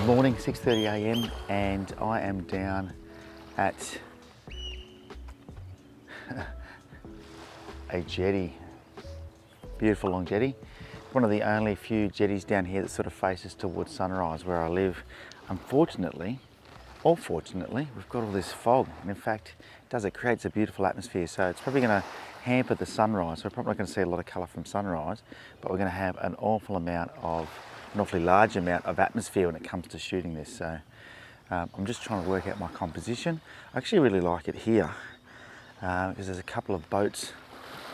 Good morning, 6:30 a.m. and I am down at a jetty, beautiful long jetty. One of the only few jetties down here that sort of faces towards sunrise where I live. Unfortunately, or fortunately, we've got all this fog, and in fact it creates a beautiful atmosphere, so it's probably going to hamper the sunrise. We're probably not going to see a lot of colour from sunrise, but we're going to have an awfully large amount of atmosphere when it comes to shooting this. So I'm just trying to work out my composition. I actually really like it here because there's a couple of boats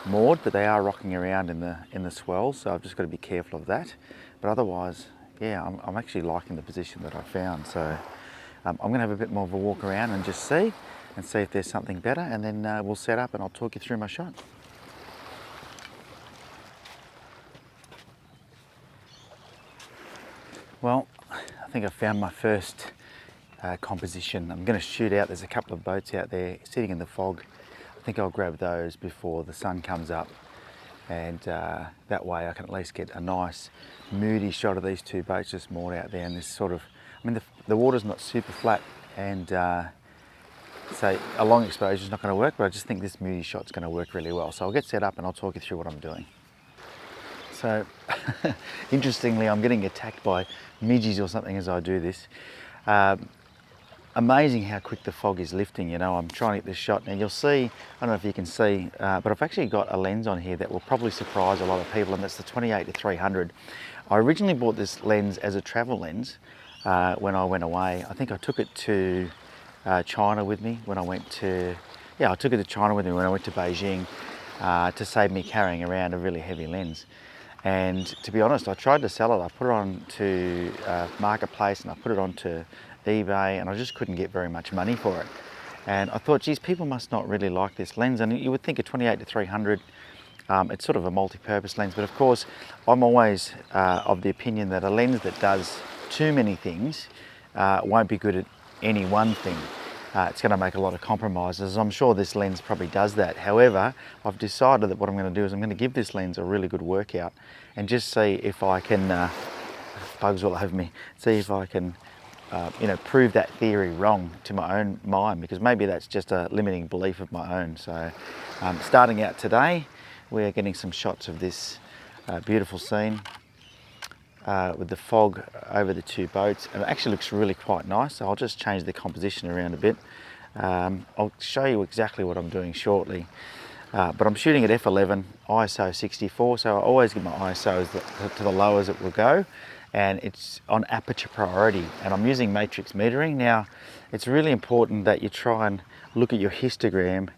moored, but they are rocking around in the swells, so I've just got to be careful of that. But otherwise, yeah, I'm actually liking the position that I found. So I'm going to have a bit more of a walk around and just see if there's something better, and then we'll set up and I'll talk you through my shot. Well, I think I found my first composition. I'm going to shoot out. There's a couple of boats out there sitting in the fog. I think I'll grab those before the sun comes up, and that way I can at least get a nice moody shot of these two boats just moored out there. And this sort of, I mean, the water's not super flat, and so a long exposure is not going to work, but I just think this moody shot's going to work really well. So I'll get set up and I'll talk you through what I'm doing. So interestingly, I'm getting attacked by midges or something as I do this. Amazing how quick the fog is lifting. You know, I'm trying to get this shot. Now you'll see, I don't know if you can see, but I've actually got a lens on here that will probably surprise a lot of people, and that's the 28-300. I originally bought this lens as a travel lens when I went away. I think I took it to China with me when I went to, I took it to China with me when I went to Beijing to save me carrying around a really heavy lens. And to be honest, I tried to sell it. I put it on to Marketplace and I put it onto eBay, and I just couldn't get very much money for it. And I thought, geez, people must not really like this lens. And you would think a 28-300, it's sort of a multi-purpose lens, but of course, I'm always of the opinion that a lens that does too many things won't be good at any one thing. It's going to make a lot of compromises. I'm sure this lens probably does that. However, I've decided that what I'm going to do is I'm going to give this lens a really good workout and just see if I can, bugs all over me, see if I can prove that theory wrong to my own mind, because maybe that's just a limiting belief of my own. So starting out today, we're getting some shots of this beautiful scene with the fog over the two boats, and it actually looks really quite nice. So I'll just change the composition around a bit. I'll show you exactly what I'm doing shortly, but I'm shooting at f11 ISO 64, so I always give my ISO to the low as it will go, and it's on aperture priority, and I'm using matrix metering. Now it's really important that you try and look at your histogram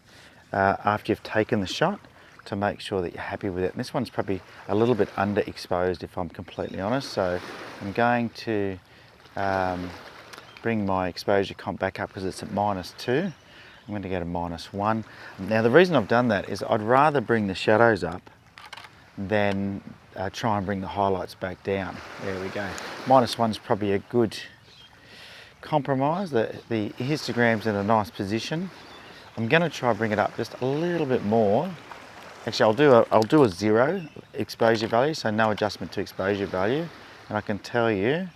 after you've taken the shot to make sure that you're happy with it. And this one's probably a little bit underexposed, if I'm completely honest. So I'm going to bring my exposure comp back up because it's at -2. I'm going to go to -1. Now the reason I've done that is I'd rather bring the shadows up than try and bring the highlights back down. There we go. -1's probably a good compromise. The histogram's in a nice position. I'm going to try and bring it up just a little bit more. Actually, I'll do a 0 exposure value, so no adjustment to exposure value, and I can tell you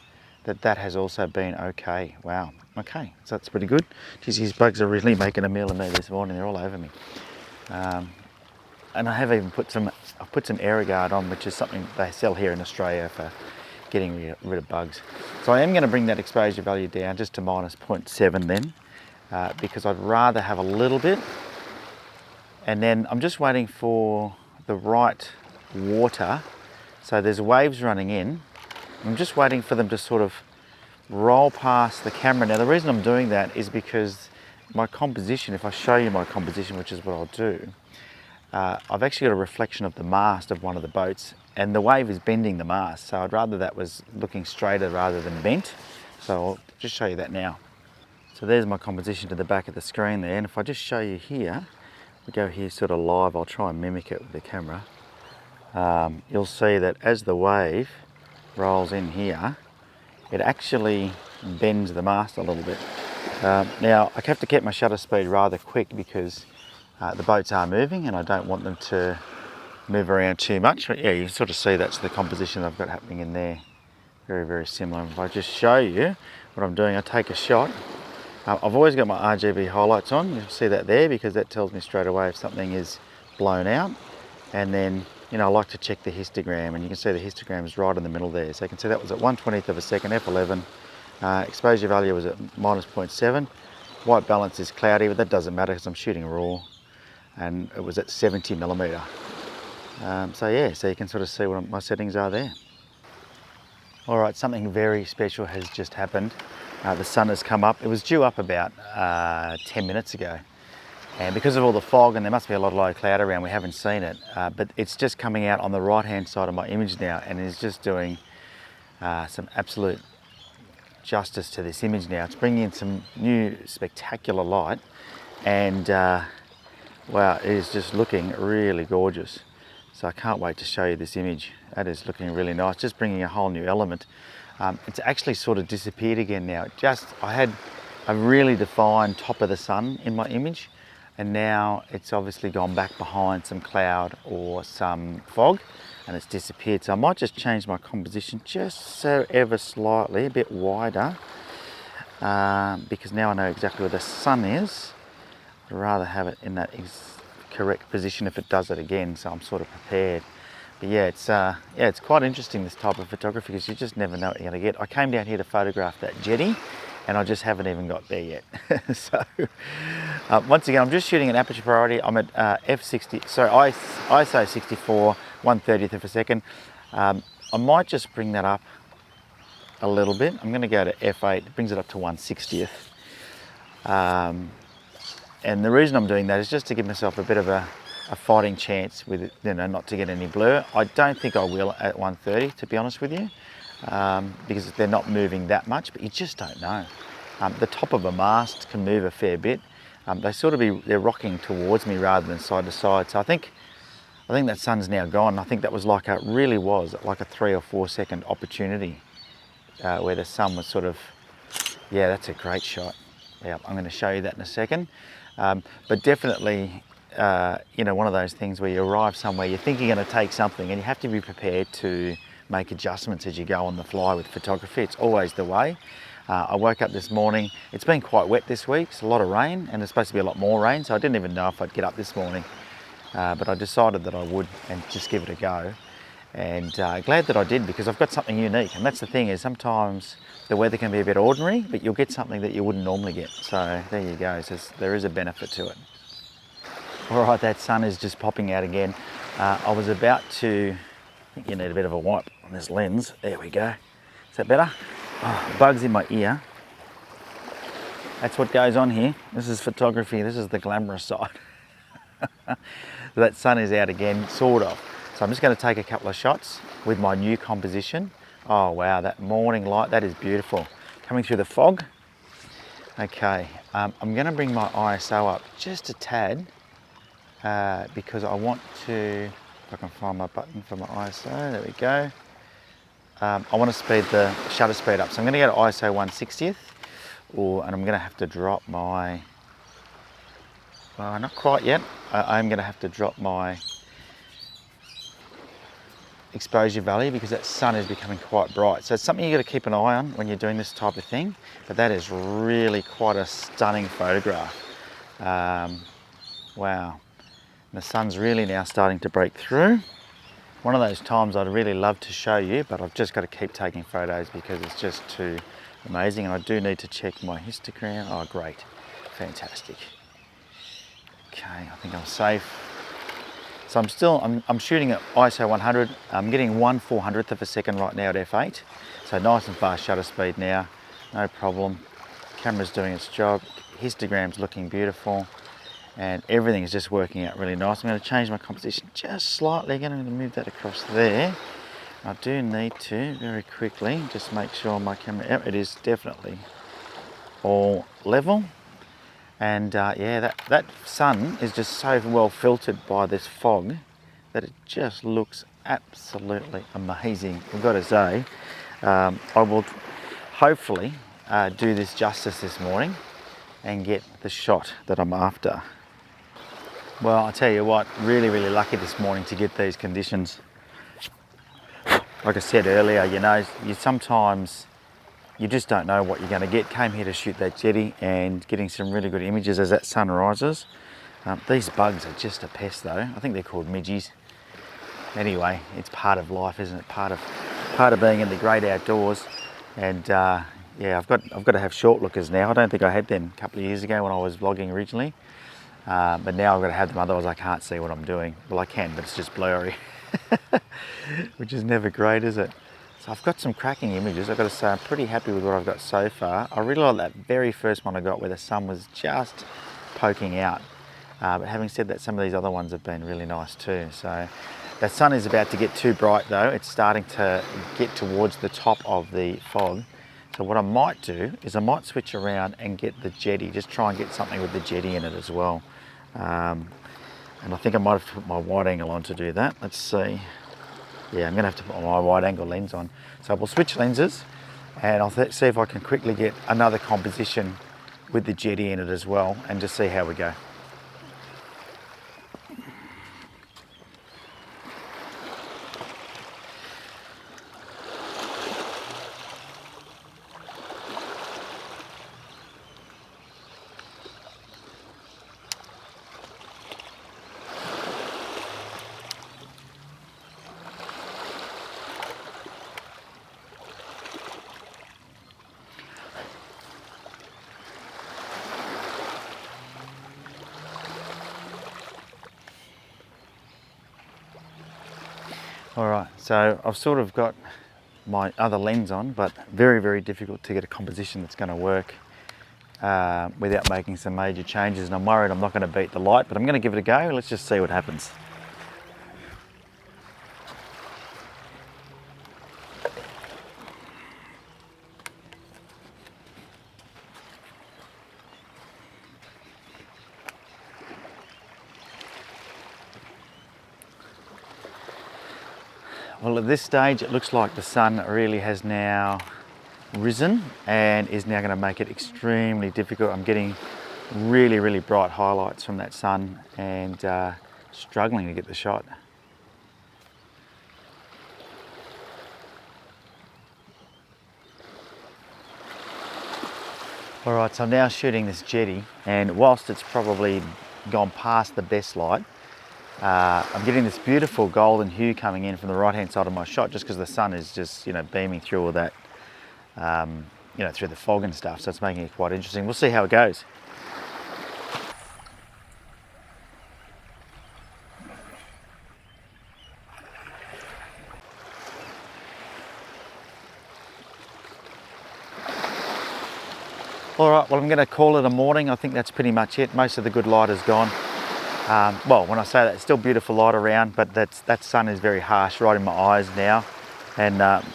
that has also been okay. Wow, okay, so that's pretty good. Geez, these bugs are really making a meal of me this morning. They're all over me, and I have even put some AeroGuard on, which is something they sell here in Australia for getting rid of bugs. So I am going to bring that exposure value down just to -0.7 then, because I'd rather have a little bit. And then I'm just waiting for the right water. So there's waves running in. I'm just waiting for them to sort of roll past the camera. Now the reason I'm doing that is because my composition, if I show you my composition, which is what I'll do, I've actually got a reflection of the mast of one of the boats, and the wave is bending the mast. So I'd rather that was looking straighter rather than bent. So I'll just show you that now. So there's my composition to the back of the screen there. And if I just show you here, we go here sort of live, I'll try and mimic it with the camera. You'll see that as the wave rolls in here, it actually bends the mast a little bit. Now I have to keep my shutter speed rather quick because the boats are moving and I don't want them to move around too much. But yeah, you sort of see that's the composition I've got happening in there. Very, very similar. If I just show you what I'm doing, I take a shot. I've always got my RGB highlights on. You'll see that there because that tells me straight away if something is blown out. And then, you know, I like to check the histogram, and you can see the histogram is right in the middle there. So you can see that was at 1/20th of a second, f11. Exposure value was at -0.7. White balance is cloudy, but that doesn't matter because I'm shooting raw. And it was at 70mm. So yeah, so you can sort of see what my settings are there. All right, something very special has just happened. The sun has come up. It was due up about 10 minutes ago. And because of all the fog, and there must be a lot of low cloud around, we haven't seen it. But it's just coming out on the right-hand side of my image now, and is just doing some absolute justice to this image now. It's bringing in some new spectacular light, and wow, it is just looking really gorgeous. So I can't wait to show you this image. That is looking really nice, just bringing a whole new element. It's actually sort of disappeared again now. I had a really defined top of the sun in my image, and now it's obviously gone back behind some cloud or some fog, and it's disappeared. So I might just change my composition just so ever slightly, a bit wider, because now I know exactly where the sun is. I'd rather have it in that correct position if it does it again, so I'm sort of prepared. But yeah, it's quite interesting, this type of photography, because you just never know what you're going to get. I came down here to photograph that Jetty, and I just haven't even got there yet. So once again, I'm just shooting at aperture priority. I'm at ISO 64, 1/30th of a second. I might just bring that up a little bit. I'm going to go to f8. It brings it up to 1/60th. And the reason I'm doing that is just to give myself a bit of a fighting chance with it, you know, not to get any blur. I don't think I will at 1:30, to be honest with you, because they're not moving that much, but you just don't know. The top of a mast can move a fair bit. They're rocking towards me rather than side to side. So I think that sun's now gone. I think that was like a 3 or 4 second opportunity where the sun was sort of, yeah, that's a great shot. Yeah, I'm going to show you that in a second. But definitely, you know, one of those things where you arrive somewhere, you think you're going to take something, and you have to be prepared to make adjustments as you go on the fly with photography. It's always the way. I woke up this morning. It's been quite wet this week. It's a lot of rain, and there's supposed to be a lot more rain, so I didn't even know if I'd get up this morning. But I decided that I would and just give it a go. And glad that I did, because I've got something unique. And that's the thing, is sometimes the weather can be a bit ordinary, but you'll get something that you wouldn't normally get. So there you go. So there is a benefit to it. All right, that sun is just popping out again. I was about to, I think you need a bit of a wipe on this lens. There we go. Is that better? Oh, bugs in my ear. That's what goes on here. This is photography. This is the glamorous side. So that sun is out again, sort of. So I'm just going to take a couple of shots with my new composition. Oh wow, that morning light, that is beautiful. Coming through the fog. Okay, I'm going to bring my ISO up just a tad because I want to, if I can find my button for my ISO, there we go. I want to speed the shutter speed up. So I'm going to go to ISO 1/60th, and I'm going to have to drop my, well, not quite yet. I'm going to have to drop my exposure value because that sun is becoming quite bright. So it's something you've got to keep an eye on when you're doing this type of thing. But that is really quite a stunning photograph. Wow. And the sun's really now starting to break through. One of those times I'd really love to show you, but I've just got to keep taking photos because it's just too amazing. And I do need to check my histogram. Oh, great. Fantastic. Okay, I think I'm safe. So I'm shooting at ISO 100. I'm getting 1/400th of a second right now at f8. So nice and fast shutter speed now, no problem. Camera's doing its job. Histogram's looking beautiful, and everything is just working out really nice. I'm going to change my composition just slightly. I'm going to move that across there. I do need to very quickly just make sure my camera, yep, it is definitely all level. And yeah, that sun is just so well filtered by this fog that it just looks absolutely amazing. I've got to say, I will hopefully do this justice this morning and get the shot that I'm after. Well, I tell you what, really lucky this morning to get these conditions. like I said earlier, you know, you sometimes you just don't know what you're going to get. Came here to shoot that Jetty and getting some really good images as that sun rises. These bugs are just a pest though. I think they're called midgies. Anyway, it's part of life, isn't it? Part of being in the great outdoors. And yeah, I've got to have short lookers now. I don't think I had them a couple of years ago when I was vlogging originally. But now I've got to have them, otherwise I can't see what I'm doing. Well, I can, but it's just blurry, which is never great, is it? So I've got some cracking images. I've got to say I'm pretty happy with what I've got so far. I really like that very first one I got where the sun was just poking out. But having said that, some of these other ones have been really nice too. So the sun is about to get too bright though. It's starting to get towards the top of the fog. So what I might do is I might switch around and get the Jetty, just try and get something with the Jetty in it as well. And I think I might have to put my wide angle on to do that. Let's see. Yeah, I'm gonna have to put my wide angle lens on. So we'll switch lenses and I'll see if I can quickly get another composition with the Jetty in it as well and just see how we go. All right, so I've sort of got my other lens on, but very, very difficult to get a composition that's going to work without making some major changes. And I'm worried I'm not going to beat the light, but I'm going to give it a go. Let's just see what happens. Well, at this stage, it looks like the sun really has now risen and is now going to make it extremely difficult. I'm getting really, really bright highlights from that sun and struggling to get the shot. All right, so I'm now shooting this Jetty, and whilst it's probably gone past the best light, I'm getting this beautiful golden hue coming in from the right hand side of my shot just because the sun is just, you know, beaming through all that, you know, through the fog and stuff. So it's making it quite interesting. We'll see how it goes. All right, well, I'm going to call it a morning. I think that's pretty much it. Most of the good light is gone. Well, when I say that, it's still beautiful light around, but that sun is very harsh right in my eyes now and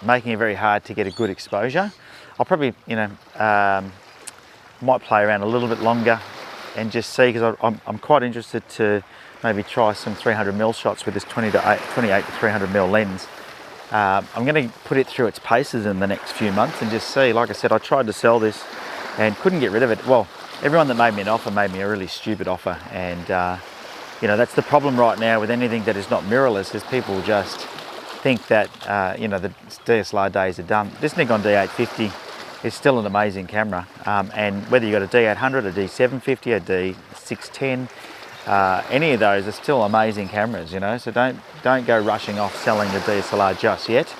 making it very hard to get a good exposure. I'll probably, you know, might play around a little bit longer and just see, because I'm quite interested to maybe try some 300mm shots with this 28 to 300mm lens. I'm going to put it through its paces in the next few months and just see. Like I said, I tried to sell this and couldn't get rid of it. Well, everyone that made me an offer made me a really stupid offer, and you know, that's the problem right now with anything that is not mirrorless, is people just think that you know, the DSLR days are done. This Nikon D850 is still an amazing camera, and whether you got a D800, a D750, a D610, any of those are still amazing cameras, you know. So don't go rushing off selling the DSLR just yet,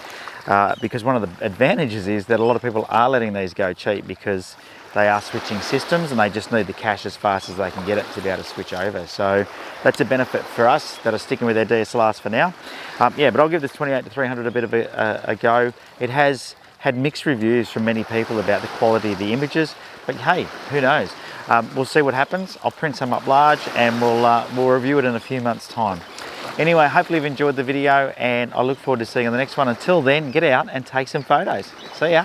because one of the advantages is that a lot of people are letting these go cheap because they are switching systems and they just need the cash as fast as they can get it to be able to switch over. So that's a benefit for us that are sticking with their DSLRs for now. Yeah, but I'll give this 28 to 300 a bit of a go. It has had mixed reviews from many people about the quality of the images, but hey, who knows? We'll see what happens. I'll print some up large and we'll review it in a few months' time. Anyway, hopefully you've enjoyed the video and I look forward to seeing you on the next one. Until then, get out and take some photos. See ya.